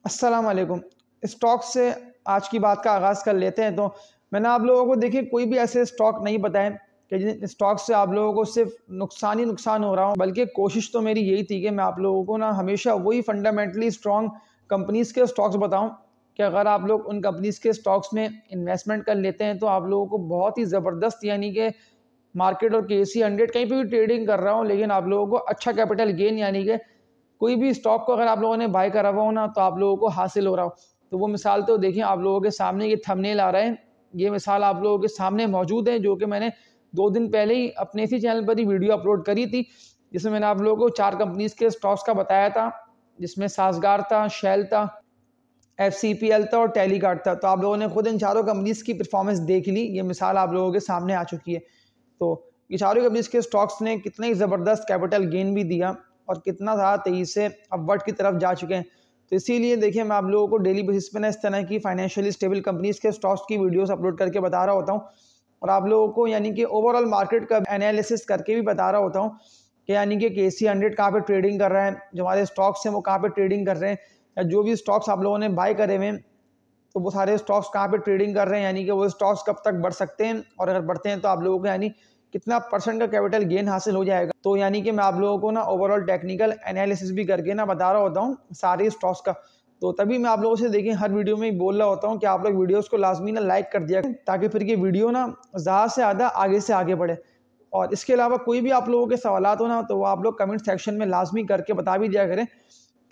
अस्सलाम वालेकुम। स्टॉक से आज की बात का आगाज़ कर लेते हैं। तो मैंने आप लोगों को देखिए कोई भी ऐसे स्टॉक नहीं बताए कि जिन स्टॉक से आप लोगों को सिर्फ नुकसान ही नुकसान हो रहा हो, बल्कि कोशिश तो मेरी यही थी कि मैं आप लोगों को ना हमेशा वही फंडामेंटली स्ट्रॉन्ग कंपनीज़ के स्टॉक्स बताऊं कि अगर आप लोग उन कंपनीज़ के स्टॉक्स में इन्वेस्टमेंट कर लेते हैं तो आप लोगों को बहुत ही ज़बरदस्त यानी कि मार्केट और केसी 100 कहीं पे भी ट्रेडिंग कर रहा हूँ, लेकिन आप लोगों को अच्छा कैपिटल गेन यानी कि कोई भी स्टॉक को अगर आप लोगों ने बाय करा हुआ हो ना तो आप लोगों को हासिल हो रहा हो। तो वो मिसाल तो देखिए आप लोगों के सामने ये थंबनेल आ रहा है, ये मिसाल आप लोगों के सामने मौजूद है जो कि मैंने 2 दिन पहले ही अपने इसी चैनल पर ही वीडियो अपलोड करी थी, जिसमें मैंने आप लोगों को 4 कंपनीज़ के स्टॉक्स का बताया था, जिसमें साज़गार था, शेल था, एफसीपीएल था और टेलीगार्ड था। तो आप लोगों ने खुद इन चारों कंपनीज़ की परफॉर्मेंस देख ली, ये मिसाल आप लोगों के सामने आ चुकी है। तो ये चारों कंपनीज़ के स्टॉक्स ने कितना ही ज़बरदस्त कैपिटल गेन भी दिया और कितना ज़्यादा तेज़ी से अपवर्ड की तरफ जा चुके हैं। तो इसीलिए देखिए मैं आप लोगों को डेली बेसिस पे ना इस तरह की फाइनेंशियली स्टेबल कंपनीज़ के स्टॉक्स की वीडियोस अपलोड करके बता रहा होता हूँ और आप लोगों को यानी कि ओवरऑल मार्केट का एनालिसिस करके भी बता रहा होता हूँ कि यानी कि केसी 100 कहाँ पे ट्रेडिंग कर रहा है, जो हमारे स्टॉक्स हैं वो कहाँ पे ट्रेडिंग कर रहे हैं, या जो भी स्टॉक्स आप लोगों ने बाय करे हुए हैं तो वो सारे स्टॉक्स कहाँ पे ट्रेडिंग कर रहे हैं, यानी कि वो स्टॉक्स कब तक बढ़ सकते हैं और अगर बढ़ते हैं तो आप लोगों को यानी कितना परसेंट का कैपिटल गेन हासिल हो जाएगा। तो यानी कि मैं आप लोगों को ना ओवरऑल टेक्निकल एनालिसिस भी करके ना बता रहा होता हूँ सारे स्टॉक्स का। तो तभी मैं आप लोगों से देखिए हर वीडियो में ही बोल रहा होता हूँ कि आप लोग वीडियोस को लाजमी ना लाइक कर दिया ताकि फिर ये वीडियो ना ज़्यादा से ज़्यादा आगे से आगे बढ़े। और इसके अलावा कोई भी आप लोगों के सवालात हो ना तो वो आप लोग कमेंट सेक्शन में लाजमी करके बता भी दिया करें,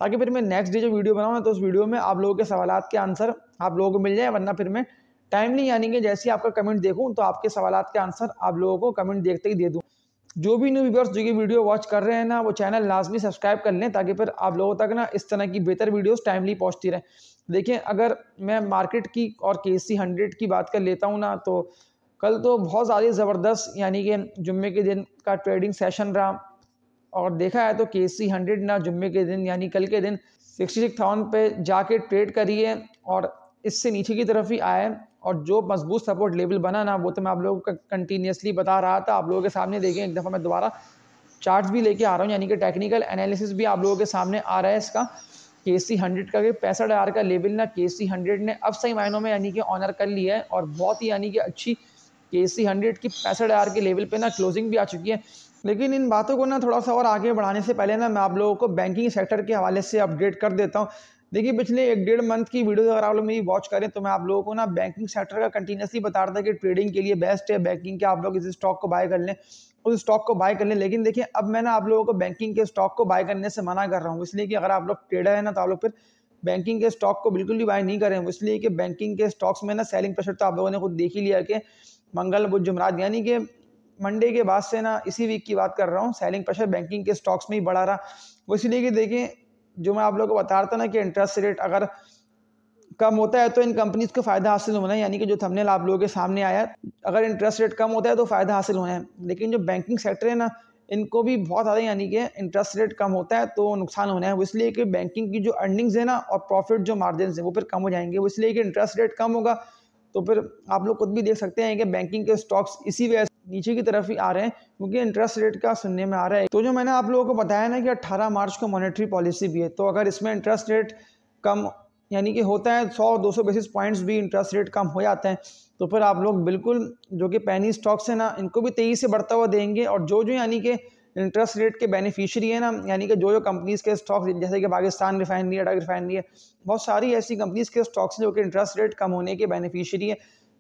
ताकि फिर मैं नेक्स्ट डे जो वीडियो बनाऊँ ना तो उस वीडियो में आप लोगों के सवालात के आंसर आप लोगों को मिल जाए, वरना फिर मैं टाइमली यानी कि जैसे ही आपका कमेंट देखूँ तो आपके सवालात के आंसर आप लोगों को कमेंट देखते ही दे दूँ। जो भी न्यू व्यूअर्स जो ये वीडियो वॉच कर रहे हैं ना वो चैनल लाजमी सब्सक्राइब कर लें ताकि फिर आप लोगों तक ना इस तरह की बेहतर वीडियोस टाइमली पहुंचती रहे। देखिए अगर मैं मार्केट की और केसी 100 की बात कर लेता हूँ ना तो कल तो बहुत ज़्यादा ज़बरदस्त यानी कि जुम्मे के दिन का ट्रेडिंग सेशन रहा और देखा है तो केसी 100 ना जुम्मे के दिन यानी कल के दिन 66,000 पे जाके ट्रेड करी है और इससे नीचे की तरफ ही आया है और जो मजबूत सपोर्ट लेवल बना ना वो तो मैं आप लोगों को कंटिन्यूसली बता रहा था। आप लोगों के सामने देखें एक दफ़ा मैं दोबारा चार्ट्स भी लेके आ रहा हूँ, यानी कि टेक्निकल एनालिसिस भी आप लोगों के सामने आ रहा है इसका। केसी 100 का 65,000 का लेवल ना केसी 100 ने अब सही मायनों में यानी कि ऑनर कर लिया है और बहुत ही यानी कि अच्छी केसी 100 की 65,000 के लेवल पे ना क्लोजिंग भी आ चुकी है। लेकिन इन बातों को ना थोड़ा सा और आगे बढ़ाने से पहले ना मैं आप लोगों को बैंकिंग सेक्टर के हवाले से अपडेट कर देता हूँ। देखिए पिछले 1 डेढ़ मंथ की वीडियो अगर आप लोग मेरी वॉच करें तो मैं आप लोगों को ना बैंकिंग सेक्टर का कंटिन्यूसली बता रहा था कि ट्रेडिंग के लिए बेस्ट है बैंकिंग के, आप लोग इस स्टॉक को बाय कर लें, उस स्टॉक को बाय कर लें। लेकिन देखिए अब मैं ना आप लोगों को बैंकिंग के स्टॉक को बाय करने से मना कर रहा हूँ, इसलिए कि अगर आप लोग ट्रेडर है ना तो आप लोग फिर बैंकिंग के स्टॉक को बिल्कुल भी बाय नहीं करें, इसलिए कि बैंकिंग के स्टॉक्स में ना सेलिंग प्रेशर तो आप लोगों ने खुद देख ही लिया कि मंगल बुध जुमरात यानी कि मंडे के बाद से ना इसी वीक की बात कर रहा हूँ, सेलिंग प्रेशर बैंकिंग के स्टॉक्स में ही बढ़ा रहा। वो इसलिए कि देखिए जो मैं आप लोगों को बता रहा था ना कि इंटरेस्ट रेट अगर कम होता है तो इन कंपनीज को फ़ायदा हासिल होना है, यानी कि जो थंबनेल आप लोगों के सामने आया अगर इंटरेस्ट रेट कम होता है तो फ़ायदा हासिल होना है। लेकिन जो बैंकिंग सेक्टर है ना इनको भी बहुत ज़्यादा यानी कि इंटरेस्ट रेट कम होता है तो नुकसान होना है। वो इसलिए कि बैंकिंग की जो अर्निंग्स है ना और प्रॉफिट जो मार्जिन है वो फिर कम हो जाएंगे। वो इसलिए कि इंटरेस्ट रेट कम होगा तो फिर आप लोग खुद भी देख सकते हैं कि बैंकिंग के स्टॉक्स इसी वजह से नीचे की तरफ ही आ रहे हैं क्योंकि इंटरेस्ट रेट का सुनने में आ रहा है। तो जो मैंने आप लोगों को बताया ना कि 18 मार्च को मॉनेटरी पॉलिसी भी है, तो अगर इसमें इंटरेस्ट रेट कम यानी कि होता है 100-200 बेसिस पॉइंट्स भी इंटरेस्ट रेट कम हो जाते हैं तो फिर आप लोग बिल्कुल जो कि पैनी स्टॉक्स है ना इनको भी तेज़ी से बढ़ता हुआ देंगे। और जो जो यानी कि इंटरेस्ट रेट के बेनिफिशियरी है ना, यानी कि जो जो कंपनीज़ के स्टॉक्स जैसे कि पाकिस्तान रिफाइनरी, अटक रिफाइनरी है, बहुत सारी ऐसी कंपनीज़ के स्टॉक्स हैं जो कि इंटरेस्ट रेट कम होने के बेनिफिशियरी है।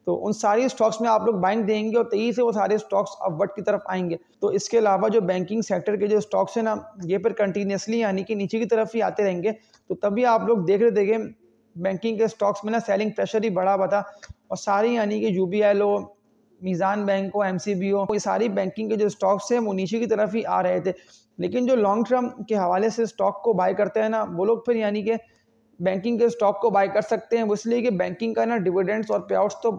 तो उन सारी स्टॉक्स में आप लोग बाइंग देंगे और तेज़ी से वो सारे स्टॉक्स अपवर्ड की तरफ आएंगे। तो इसके अलावा जो बैंकिंग सेक्टर के जो स्टॉक्स हैं ना ये फिर कंटिन्यूसली यानी कि नीचे की तरफ ही आते रहेंगे। तो तभी आप लोग देख रहे देंगे बैंकिंग के स्टॉक्स में ना सेलिंग प्रेशर ही बढ़ा हुआ था और सारी यानी कि यूबीएल हो, मीज़ान बैंक हो, एमसीबी हो, ये सारी बैंकिंग के जो स्टॉक्स हैं वो नीचे की तरफ ही आ रहे थे। लेकिन जो लॉन्ग टर्म के हवाले से स्टॉक को बाय करते हैं ना वो लोग फिर यानी कि बैंकिंग के स्टॉक को बाय कर सकते हैं। वो इसलिए कि बैंकिंग का ना डिविडेंड्स और पे आउट्स तो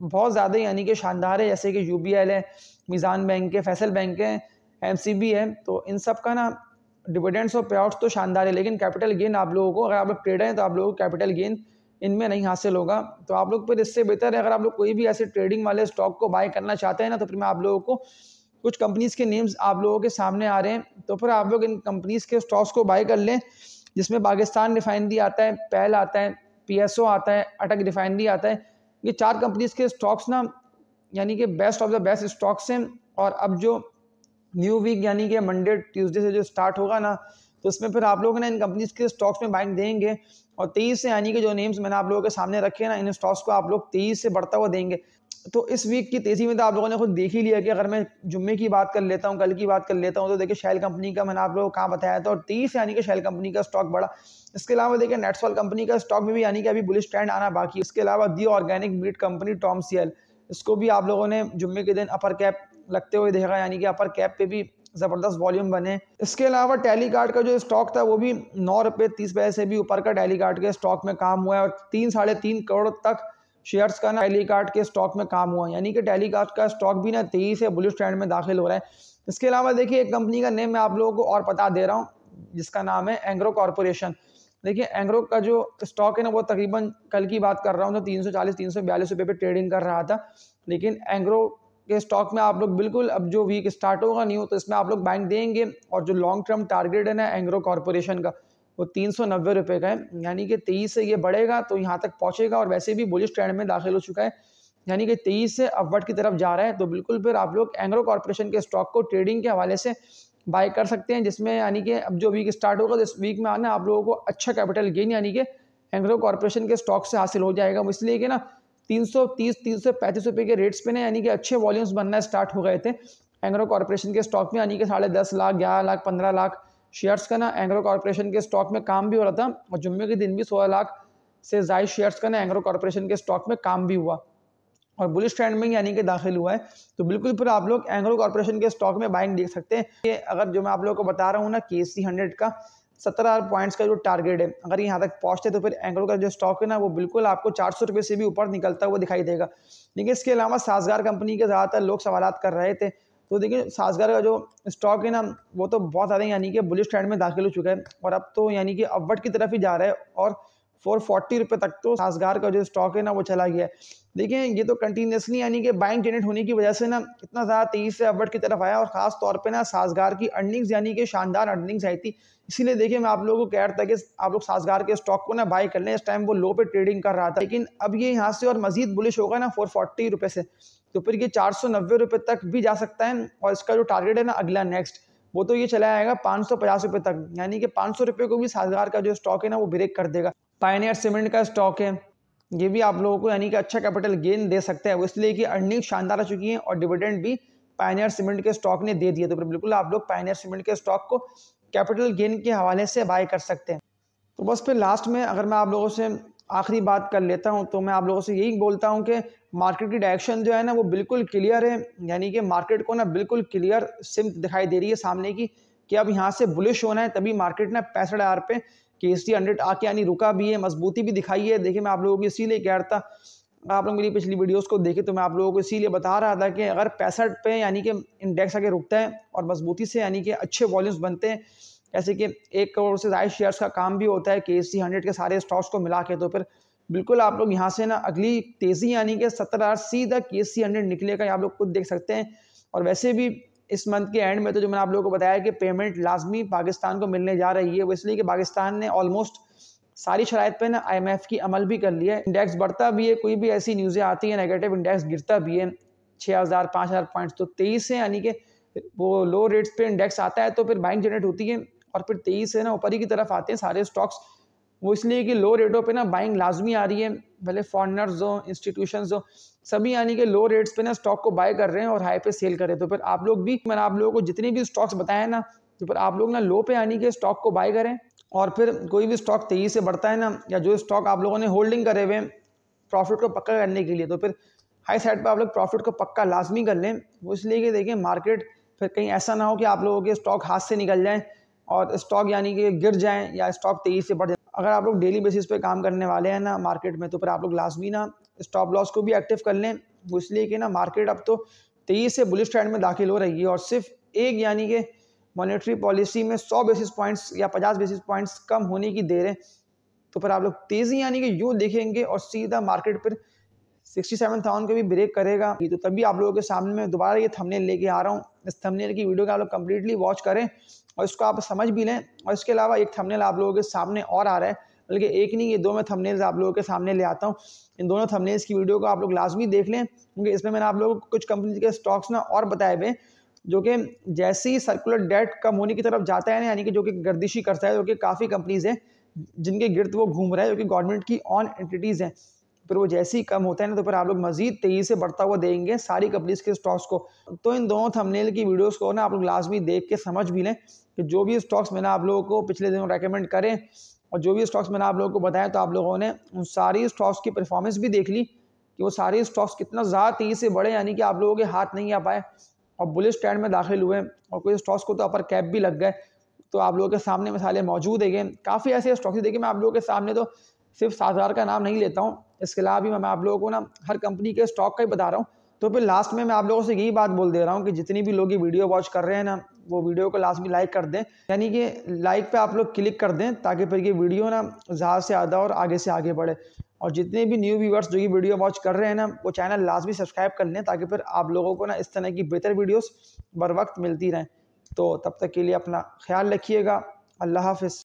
बहुत ज़्यादा यानी कि शानदार है, जैसे कि यूबीएल है, मीज़ान बैंक है, फैसल बैंक है, एमसीबी है, तो इन सब का ना डिविडेंड्स और पे आउट्स तो शानदार है। लेकिन कैपिटल गेन आप लोगों को, अगर आप लोग ट्रेडर हैं तो आप लोगों को कैपिटल गेन इनमें नहीं हासिल होगा। तो आप लोग फिर इससे बेहतर है अगर आप लोग कोई भी ऐसे ट्रेडिंग वाले स्टॉक को बाय करना चाहते हैं ना तो फिर मैं आप लोगों को कुछ कंपनीज़ के नेम्स आप लोगों के सामने आ रहे हैं, तो फिर आप लोग इन कंपनीज़ के स्टॉक्स को बाय कर लें जिसमें पाकिस्तान रिफाइनरी आता है, पेल आता है, PSO आता है, अटक रिफाइनरी आता है। ये 4 कंपनीज़ के स्टॉक्स ना यानी कि best of the best stocks हैं। और अब जो न्यू वीक यानी कि मंडे ट्यूसडे से जो स्टार्ट होगा ना, तो उसमें फिर आप लोग ना इन कंपनीज के स्टॉक्स में बाइंग देंगे और 23 से यानी कि जो नेम्स मैंने आप लोगों के सामने रखे हैं ना, इन स्टॉक्स को आप लोग 23 से बढ़ता हुआ देंगे। तो इस वीक की तेज़ी में तो आप लोगों ने खुद देख ही लिया कि अगर मैं जुम्मे की बात कर लेता हूँ, कल की बात कर लेता हूँ, तो देखिए शेल कंपनी का मैंने आप लोगों को कहाँ बताया था, और 23 यानी कि शेल कंपनी का स्टॉक बढ़ा। इसके अलावा देखिए नेटसॉल कंपनी का स्टॉक में भी यानी कि अभी बुलिश ट्रेंड आना बाकी। इसके अलावा the organic meat company Tom CL, इसको भी आप लोगों ने जुम्मे के दिन अपर कैप लगते हुए देखा, यानी कि अपर कैप पे भी ज़बरदस्त वॉल्यूम बने। इसके अलावा टेलीकार्ड का जो स्टॉक था वो भी 9 रुपये 30 पैसे से भी ऊपर का टेलीकार्ड के स्टॉक में काम हुआ है, और 3-3.5 करोड़ तक शेयर्स का ना टेलीकार्ड के स्टॉक में काम हुआ, यानी कि टेलीकार्ड का स्टॉक भी ना 23 से बुलिश ट्रेंड में दाखिल हो रहा है। इसके अलावा देखिए एक कंपनी का नेम मैं आप लोगों को और बता दे रहा हूँ, जिसका नाम है एंग्रो कॉर्पोरेशन। देखिए एंग्रो का जो स्टॉक है ना, वो तकरीबन कल की बात कर रहा हूँ तो 340-342 रुपये पे ट्रेडिंग कर रहा था। लेकिन एंग्रो के स्टॉक में आप लोग बिल्कुल, अब जो वीक स्टार्ट होगा न्यू, तो इसमें आप लोग बाइंग देंगे। और जो लॉन्ग टर्म टारगेट है ना एंग्रो कॉर्पोरेशन का, वो 390 रुपये का है, यानी कि 23 से ये बढ़ेगा तो यहाँ तक पहुँचेगा, और वैसे भी बुलिश ट्रेंड में दाखिल हो चुका है, यानी कि 23 से अपवर्ड की तरफ जा रहा है। तो बिल्कुल फिर आप लोग एंग्रो कॉर्पोरेशन के स्टॉक को ट्रेडिंग के हवाले से बाय कर सकते हैं, जिसमें यानी कि अब जो वीक स्टार्ट होगा तो इस वीक में आना आप लोगों को अच्छा कैपिटल गेन यानी कि एंग्रो कॉर्पोरेशन के स्टॉक से हासिल हो जाएगा। इसलिए कि ना 330-335 रुपये के रेट्स पे ना यानी कि अच्छे वॉल्यूम्स बनना स्टार्ट हो गए थे एंग्रो कॉर्पोरेशन के स्टॉक में, यानी कि 10.5 लाख, 11 लाख, 15 लाख शेयर्स का ना एंग्रो कॉर्पोरेशन के स्टॉक में काम भी हो रहा था। और जुम्मे के दिन भी 16 लाख से ज़ायद शेयर्स का ना एंग्रो कॉर्पोरेशन के स्टॉक में काम भी हुआ, और बुलिश ट्रेंड में यानी कि दाखिल हुआ है। तो बिल्कुल फिर आप लोग एंग्रो कॉर्पोरेशन के स्टॉक में बाइंग देख सकते हैं। ये अगर जो मैं आप लोगों को बता रहा हूँ ना, KSE 100 का 17 पॉइंट्स का जो टारगेट है, अगर यहाँ तक पहुँचते तो फिर एंग्रो का जो स्टॉक है ना, वो बिल्कुल आपको 400 रुपये से भी ऊपर निकलता हुआ दिखाई देगा। लेकिन इसके अलावा साजगार कंपनी के ज़्यादातर लोग सवालात कर रहे थे, तो देखिए साजगार का जो स्टॉक है ना, वो तो बहुत ज़्यादा यानी कि बुलिश ट्रेंड में दाखिल हो चुका है, और अब तो यानी कि अपवर्ड की तरफ ही जा रहा है, और 440 रुपये तक तो साजगार का जो स्टॉक है ना वो चला गया है। देखिए ये तो कंटिन्यूसली यानी कि बाइंग जनरेट होने की वजह से ना इतना ज़्यादा 23 से अपवर्ड की तरफ आया, और ख़ास तौर पे ना साजगार की अर्निंग्स यानी कि शानदार अर्निंग्स आई थी। इसीलिए देखिए मैं आप लोगों को कह रहा था कि आप लोग साजगार के स्टॉक को ना बाय कर लें। इस टाइम वो लो पे ट्रेडिंग कर रहा था, लेकिन अब ये यहाँ से और मजीद बुलिश होगा ना 440 रुपये से, तो फिर ये 490 रुपये तक भी जा सकता है। और इसका जो टारगेट है ना अगला नेक्स्ट, वो तो ये चला आएगा 550 रुपये तक, यानी कि 500 रुपये को भी साजगार का जो स्टॉक है ना वो ब्रेक कर देगा। पायनियर सीमेंट का स्टॉक है, ये भी आप लोगों को यानी कि अच्छा कैपिटल गेन दे सकता है, वो इसलिए कि अर्निंग शानदार आ चुकी है, और डिविडेंड भी पायनियर सीमेंट के स्टॉक ने दे दिया। तो फिर बिल्कुल आप लोग पायनियर सीमेंट के स्टॉक को कैपिटल गेन के हवाले से बाय कर सकते हैं। तो बस फिर लास्ट में अगर मैं आप लोगों से आखिरी बात कर लेता हूं, तो मैं आप लोगों से यही बोलता हूं कि मार्केट की डायरेक्शन जो है ना वो बिल्कुल क्लियर है, यानी कि मार्केट को ना बिल्कुल क्लियर सिम्त दिखाई दे रही है सामने की, कि अब यहाँ से बुलिश होना है, तभी मार्केट ना 65,000 पे KSE 100 आके यानी रुका भी है, मजबूती भी दिखाई है। देखिए मैं आप लोगों को इसीलिए कह रहा था, आप लोग मेरी पिछली वीडियोस को देखे तो मैं आप लोगों को इसीलिए बता रहा था कि अगर 65 पे यानी कि इंडेक्स आके रुकता है और मजबूती से यानी कि अच्छे वॉल्यूम्स बनते हैं, जैसे कि 1 करोड़ से ज़्यादा शेयर्स का काम भी होता है KSE 100 के सारे स्टॉक्स को मिला के, तो फिर बिल्कुल आप लोग यहाँ से ना अगली तेज़ी यानी कि 17,000 सीधा KSE 100 निकलेगा, आप लोग खुद देख सकते हैं। और वैसे भी इस मंथ के एंड में तो जो मैंने आप लोगों को बताया कि पेमेंट लाजमी पाकिस्तान को मिलने जा रही है, वो इसलिए कि पाकिस्तान ने ऑलमोस्ट सारी शराइत पे ना IMF की अमल भी कर लिया है। इंडेक्स बढ़ता भी है, कोई भी ऐसी न्यूज़ें आती हैं नेगेटिव, इंडेक्स गिरता भी है 6,000 5,000 पॉइंट्स। तो 23 से यानी कि वो लो रेट्स पे इंडेक्स आता है, तो फिर बाइंग जनरेट होती है, और फिर 23 से ना ऊपर ही की तरफ आते हैं सारे स्टॉक्स, वो इसलिए कि लो रेटों पे ना बाइंग लाजमी आ रही है, भले फॉरनर्स हो, इंस्टीट्यूशंस हो, सभी यानी कि लो रेट्स पे ना स्टॉक को बाय कर रहे हैं और हाई पे सेल कर रहे हैं। तो फिर आप लोग भी, मैंने आप लोगों को जितने भी स्टॉक्स बताए ना, तो फिर आप लोग ना लो पे यानी कि स्टॉक को बाय करें, और फिर कोई भी स्टॉक तेजी से बढ़ता है ना, या जो स्टॉक आप लोगों ने होल्डिंग करे हुए प्रॉफिट को पक्का करने के लिए, तो फिर हाई साइड पर आप लोग प्रॉफिट को पक्का लाजमी कर लें। वो इसलिए कि देखिए मार्केट फिर कहीं ऐसा ना हो कि आप लोगों के स्टॉक हाथ से निकल जाएं और स्टॉक यानी कि गिर जाएं या स्टॉक तेजी से बढ़ जाए। अगर आप लोग डेली बेसिस पे काम करने वाले हैं ना मार्केट में, तो फिर आप लोग लाजमी ना स्टॉप लॉस को भी एक्टिव कर लें। वो इसलिए कि ना मार्केट अब तो तेजी से बुलिश ट्रेंड में दाखिल हो रही है, और सिर्फ एक यानी कि मॉनेटरी पॉलिसी में 100 बेसिस पॉइंट्स या 50 बेसिस पॉइंट्स कम होने की देर है। तो फिर आप लोग तेज़ी यानी कि यूँ देखेंगे और सीधा मार्केट पर 67,000 को भी ब्रेक करेगा, तो तभी आप लोगों के सामने मैं दोबारा ये थंबनेल लेके आ रहा हूँ। इस थंबनेल की वीडियो को आप लोग कंप्लीटली वॉच करें, और इसको आप समझ भी लें। और इसके अलावा एक थंबनेल आप लोगों के सामने और आ रहा है, बल्कि एक नहीं, ये 2 मैं थंबनेल्स आप लोगों के सामने ले आता हूँ। इन दोनों थंबनेल्स की वीडियो को आप लोग लाजमी देख लें, क्योंकि इसमें मैंने आप लोगों को कुछ कंपनी के स्टॉक्स ना और बताए हुए, जो कि जैसे ही सर्कुलर डेट कम होने की तरफ जाता है ना, यानी कि जो कि गर्दिशी करता है, जो कि काफ़ी कंपनीज़ हैं जिनके गिर्द वो घूम रहा है, जो कि गवर्नमेंट की ऑन एंटिटीज़ हैं, फिर वो जैसे ही कम होता है ना, तो फिर आप लोग मज़ीद तेज़ी से बढ़ता हुआ देंगे सारी कंपनीज़ के स्टॉक्स को। तो इन दोनों थंबनेल की वीडियोज़ को ना आप लोग लाजमी देख के समझ भी लें कि जो भी स्टॉक्स मैंने आप लोगों को पिछले दिनों रेकमेंड करें और जो भी स्टॉक्स मैंने आप लोगों को बताया, तो आप लोगों ने उन सारी स्टॉक्स की परफॉर्मेंस भी देख ली कि वो सारे स्टॉक्स कितना ज़्यादा तेज़ी से बढ़े, यानी कि आप लोगों के हाथ नहीं आ पाए और बुलिश ट्रेंड में दाखिल हुए, और कुछ स्टॉक्स को तो अपर कैप भी लग गए। तो आप लोगों के सामने मिसालें मौजूद है, काफ़ी ऐसे स्टॉक्स देखिए, मैं आप लोगों के सामने तो सिर्फ 7,000 का नाम नहीं लेता हूँ, इसके अलावा भी मैं आप लोगों को ना हर कंपनी के स्टॉक का ही बता रहा हूँ। तो फिर लास्ट में मैं आप लोगों से यही बात बोल दे रहा हूँ कि जितनी भी लोग ये वीडियो वॉच कर रहे हैं ना, वो वीडियो को लाजमी लाइक कर दें, यानी कि लाइक पे आप लोग क्लिक कर दें, ताकि फिर ये वीडियो ना ज़्यादा से ज़्यादा और आगे से आगे बढ़े। और जितने भी न्यू व्यूअर्स जो ये वीडियो वॉच कर रहे हैं ना, वो चैनल लाजमी सब्सक्राइब कर लें, ताकि फिर आप लोगों को ना इस तरह की बेहतर वीडियोस बर वक्त मिलती रहें। तो तब तक के लिए अपना ख्याल रखिएगा। अल्लाह हाफ़िज़।